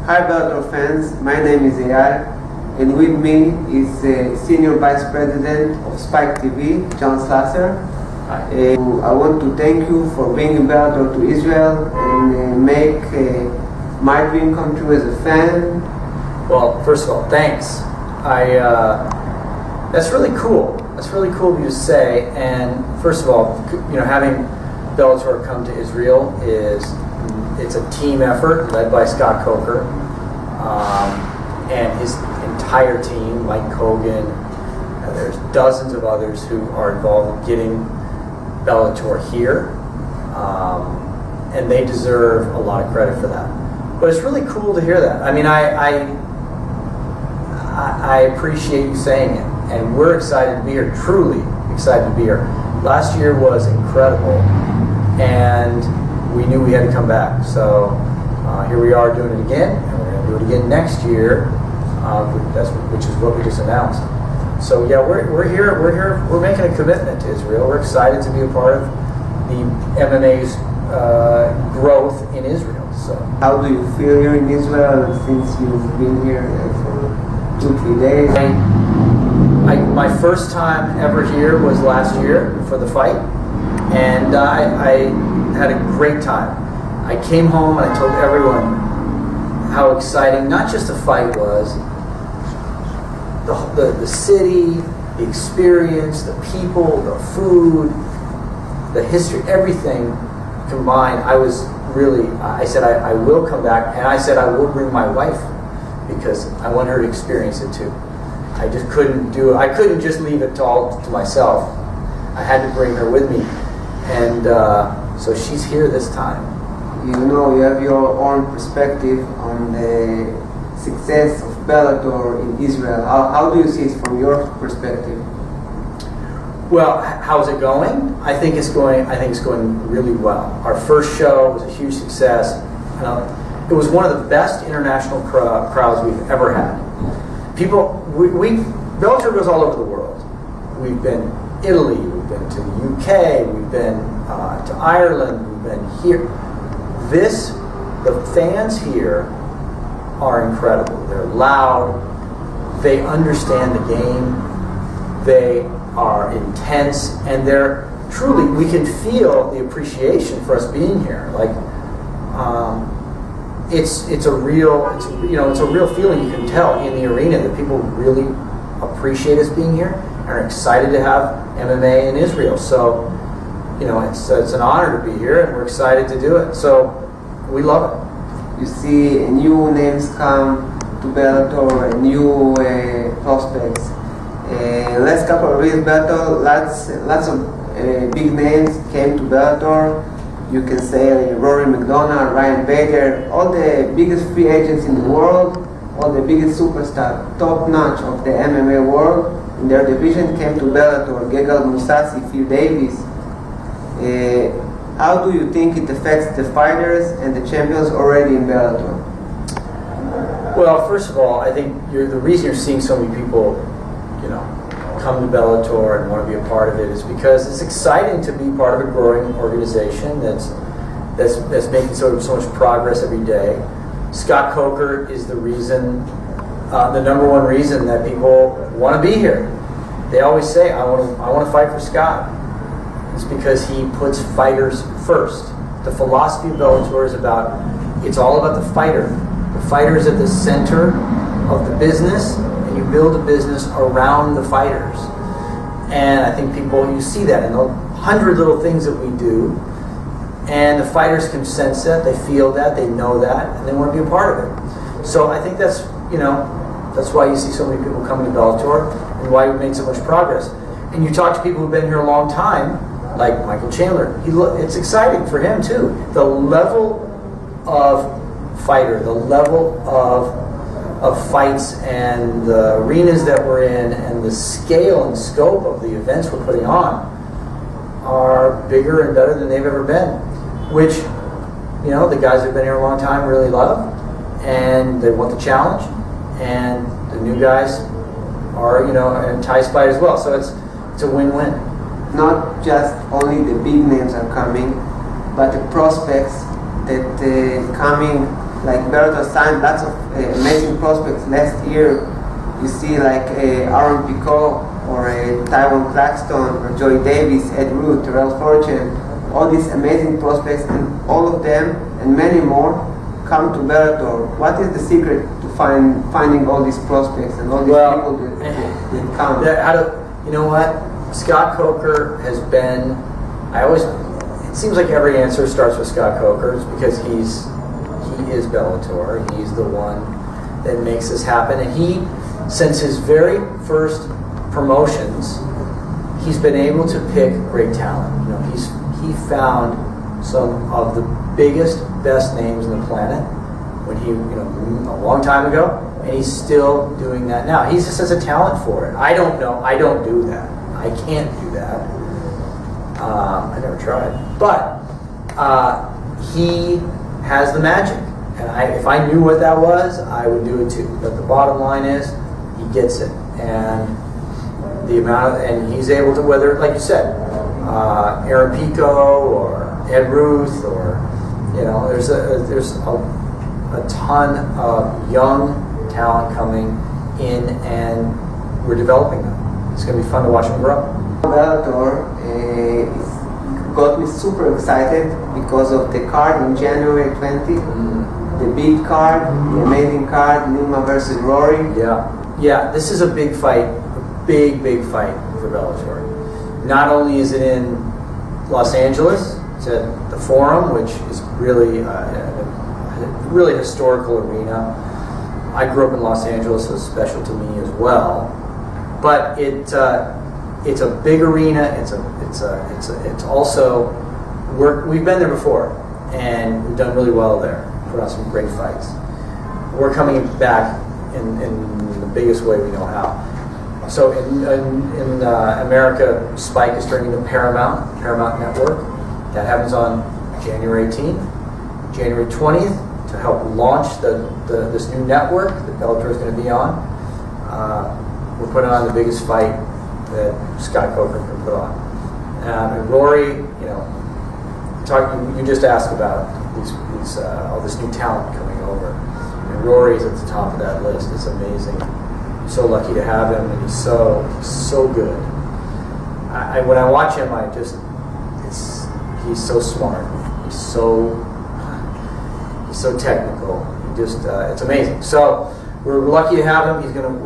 Hi Bellator fans, my name is Eyal, and with me is Senior Vice President of Spike TV, Jon Slusser. I want to thank you for bringing Bellator to Israel and make my dream come true as a fan. Well, first of all, thanks. That's really cool. That's really cool of you to say. And first of all, having Bellator come to Israel it's a team effort led by Scott Coker and his entire team, Mike Kogan. There's dozens of others who are involved in getting Bellator here, and they deserve a lot of credit for that. But it's really cool to hear that. I mean, I appreciate you saying it, and we're excited to be here, truly excited to be here. Last year was incredible, and we knew we had to come back. So here we are doing it again, and we're going to do it again next year, which is what we just announced. So yeah, we're here. We're making a commitment to Israel. We're excited to be a part of the MMA's growth in Israel. So how do you feel here in Israel since you've been here for 2-3 days? My first time ever here was last year for the fight, and I had a great time. I came home and I told everyone how exciting not just the fight was, the city, the experience, the people, the food, the history, everything combined. I said I will come back, and I said I will bring my wife because I want her to experience it too. I just couldn't do it. I couldn't just leave it all to myself. I had to bring her with me, and so she's here this time. You have your own perspective on the success of Bellator in Israel. How do you see it from your perspective? Well, how's it going? I think it's going really well. Our first show was a huge success. It was one of the best international crowds we've ever had. Bellator goes all over the world. We've been Italy, we've been to the UK, we've been to Ireland, we've been here. The fans here are incredible. They're loud, they understand the game, they are intense, and they're truly, we can feel the appreciation for us being here. Like, it's a real feeling. You can tell in the arena that people really appreciate us being here and are excited to have MMA in Israel. So, it's an honor to be here, and we're excited to do it. So, we love it. You see new names come to Bellator, new prospects. Last couple of years, Bellator, lots of big names came to Bellator. You can say Rory McDonald, Ryan Bader, all the biggest free agents in the world, all the biggest superstars, top notch of the MMA world in their division came to Bellator. Gegard Mousasi, Phil Davis. How do you think it affects the fighters and the champions already in Bellator? Well, first of all, I think the reason you're seeing so many people, come to Bellator and want to be a part of it is because it's exciting to be part of a growing organization that's making so much progress every day. Scott Coker is the reason, the number one reason that people want to be here. They always say, I want to fight for Scott. It's because he puts fighters first. The philosophy of Bellator is it's all about the fighter. The fighter is at the center of the business, and you build a business around the fighters. And I think you see that in the 100 little things that we do, and the fighters can sense that, they feel that, they know that, and they want to be a part of it. So I think that's why you see so many people coming to Bellator, and why we've made so much progress. And you talk to people who've been here a long time, like Michael Chandler. It's exciting for him too. The level of fighter, the level of fights, and the arenas that we're in, and the scale and scope of the events we're putting on are bigger and better than they've ever been. Which, the guys who've been here a long time really love, and they want the challenge, and the new guys are, enticed by it as well. So it's a win-win. Not just only the big names are coming, but the prospects that coming like Bellator signed lots of amazing prospects last year. You see like Aaron Pico or Tyrone Claxton or Joey Davis, Ed Root, Terrell Fortune, all these amazing prospects, and all of them and many more come to Bellator. What is the secret to finding all these prospects and all these people that come? You know what? Scott Coker has been, it seems like every answer starts with Scott Coker. It's because he is Bellator. He's the one that makes this happen. And he, since his very first promotions, he's been able to pick great talent. You know, he found some of the biggest, best names on the planet when he, a long time ago, and he's still doing that now. He just has a talent for it. I don't do that. I can't do that. I never tried. But he has the magic. And if I knew what that was, I would do it too. But the bottom line is, he gets it. And and he's able to, whether, like you said, Aaron Pico or Ed Ruth, or, there's a ton of young talent coming in, and we're developing them. It's going to be fun to watch them grow. Bellator got me super excited because of the card on January 20. The big card, the amazing card, Nima versus Rory. Yeah. This is a big fight, a big fight for Bellator. Not only is it in Los Angeles, it's at the Forum, which is really a really historical arena. I grew up in Los Angeles, so it's special to me as well. But it's a big arena. It's also we've been there before, and we've done really well there. Put on some great fights. We're coming back in the biggest way we know how. So in America, Spike is turning to Paramount Network. That happens on January 18th, January 20th, to help launch this new network that Bellator is going to be on. We're putting on the biggest fight that Scott Coker can put on. And Rory, you just asked about all this new talent coming over. And Rory's at the top of that list. It's amazing. I'm so lucky to have him, and he's so good. When I watch him, he's so smart. He's so technical. It's amazing. So we're lucky to have him. He's going to,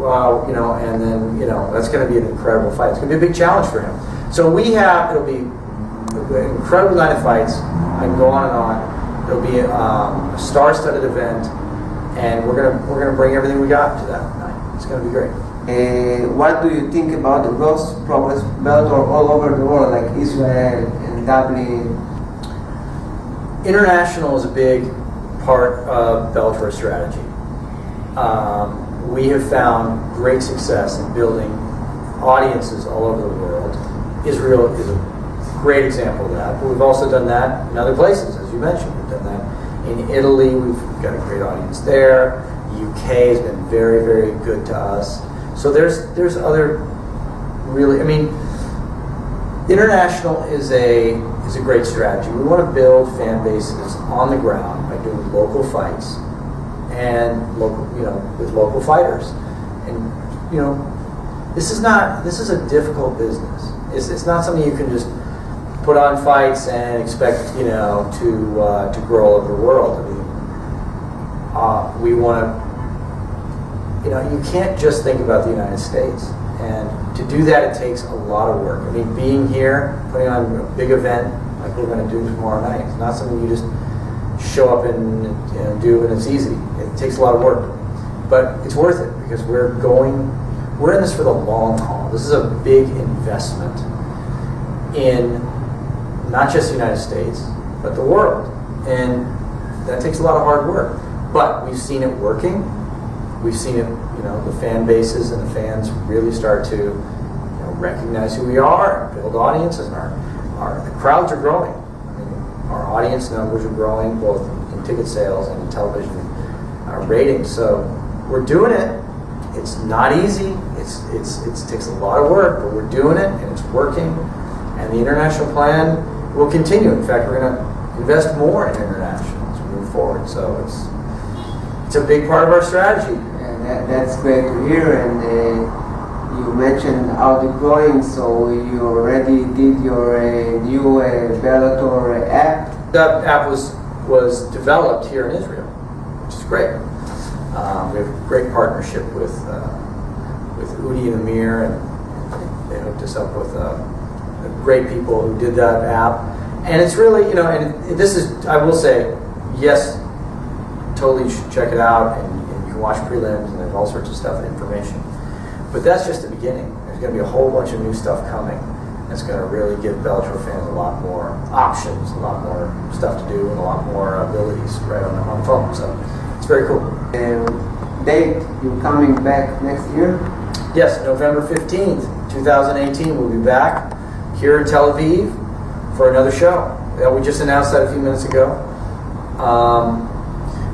and then, that's going to be an incredible fight. It's going to be a big challenge for him. So it'll be an incredible night of fights. I can go on and on. It'll be a star-studded event, and we're gonna bring everything we got to that night. It's going to be great. What do you think about the growth progress Bellator all over the world, like Israel and Dublin? International is a big part of Bellator's strategy. We have found great success in building audiences all over the world. Israel is a great example of that, but we've also done that in other places, as you mentioned. We've done that in Italy. We've got a great audience there. The UK has been very, very good to us. So there's other really, international is a great strategy. We want to build fan bases on the ground by doing local fights and with local fighters. And this is a difficult business. It's not something you can just put on fights and expect to grow all over the world. We want to, you can't just think about the United States. And to do that, it takes a lot of work. Being here, putting on a big event like we're going to do tomorrow night, it's not something you just show up and do and it's easy. It takes a lot of work. But it's worth it because we're in this for the long haul. This is a big investment in not just the United States, but the world. And that takes a lot of hard work. But we've seen it working. We've seen it, the fan bases and the fans really start to recognize who we are, and build audiences, and the crowds are growing. Our audience numbers are growing both in ticket sales and in television ratings. So we're doing it. It's not easy. It takes a lot of work, but we're doing it, and it's working. And the international plan will continue. In fact, we're going to invest more in international as we move forward. So It's a big part of our strategy. That's great to hear. And you mentioned how the growing, so you already did your new Bellator app. That app was developed here in Israel, which is great. We have a great partnership with Udi and Amir, and they hooked us up with great people who did that app. And it's really, and this is, I will say, yes, totally you should check it out, and you can watch prelims, and there's all sorts of stuff and information. But that's just the beginning. There's going to be a whole bunch of new stuff coming that's going to really give Bellator fans a lot more options, a lot more stuff to do, and a lot more abilities right on the phone. So it's very cool. Date, you're coming back next year? Yes, November 15th, 2018, we'll be back here in Tel Aviv for another show. We just announced that a few minutes ago.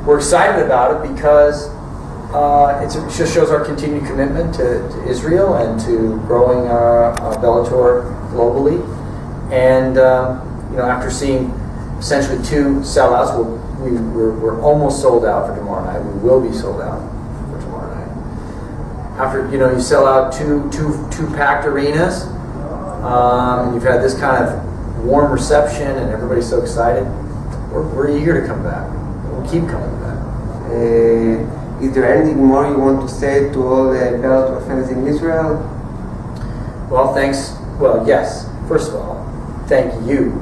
We're excited about it because it just shows our continued commitment to Israel and to growing Bellator globally. And after seeing essentially 2 sellouts, we're almost sold out for tomorrow night. We will be sold out for tomorrow night. After you sell out two packed arenas, and you've had this kind of warm reception, and everybody's so excited. We're eager to come back. We'll keep coming back. Is there anything more you want to say to all the Bellator fans in Israel? Well, thanks. Well, yes. First of all, thank you.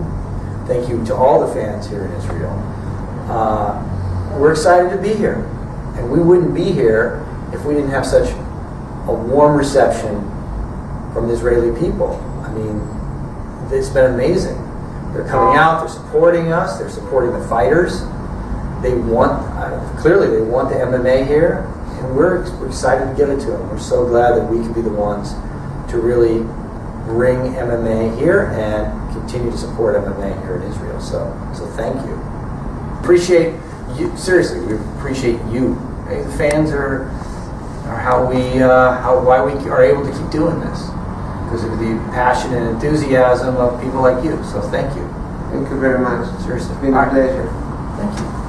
Thank you to all the fans here in Israel. We're excited to be here. And we wouldn't be here if we didn't have such a warm reception from the Israeli people. I mean, it's been amazing. They're coming out, they're supporting us, they're supporting the fighters. Clearly they want the MMA here, and we're excited to give it to them. We're so glad that we can be the ones to really bring MMA here and continue to support MMA here in Israel. So thank you. Appreciate you. Seriously, we appreciate you. Okay? The fans are why we are able to keep doing this, because of the passion and enthusiasm of people like you. So thank you. Thank you very much. Seriously. It's been a pleasure. Thank you.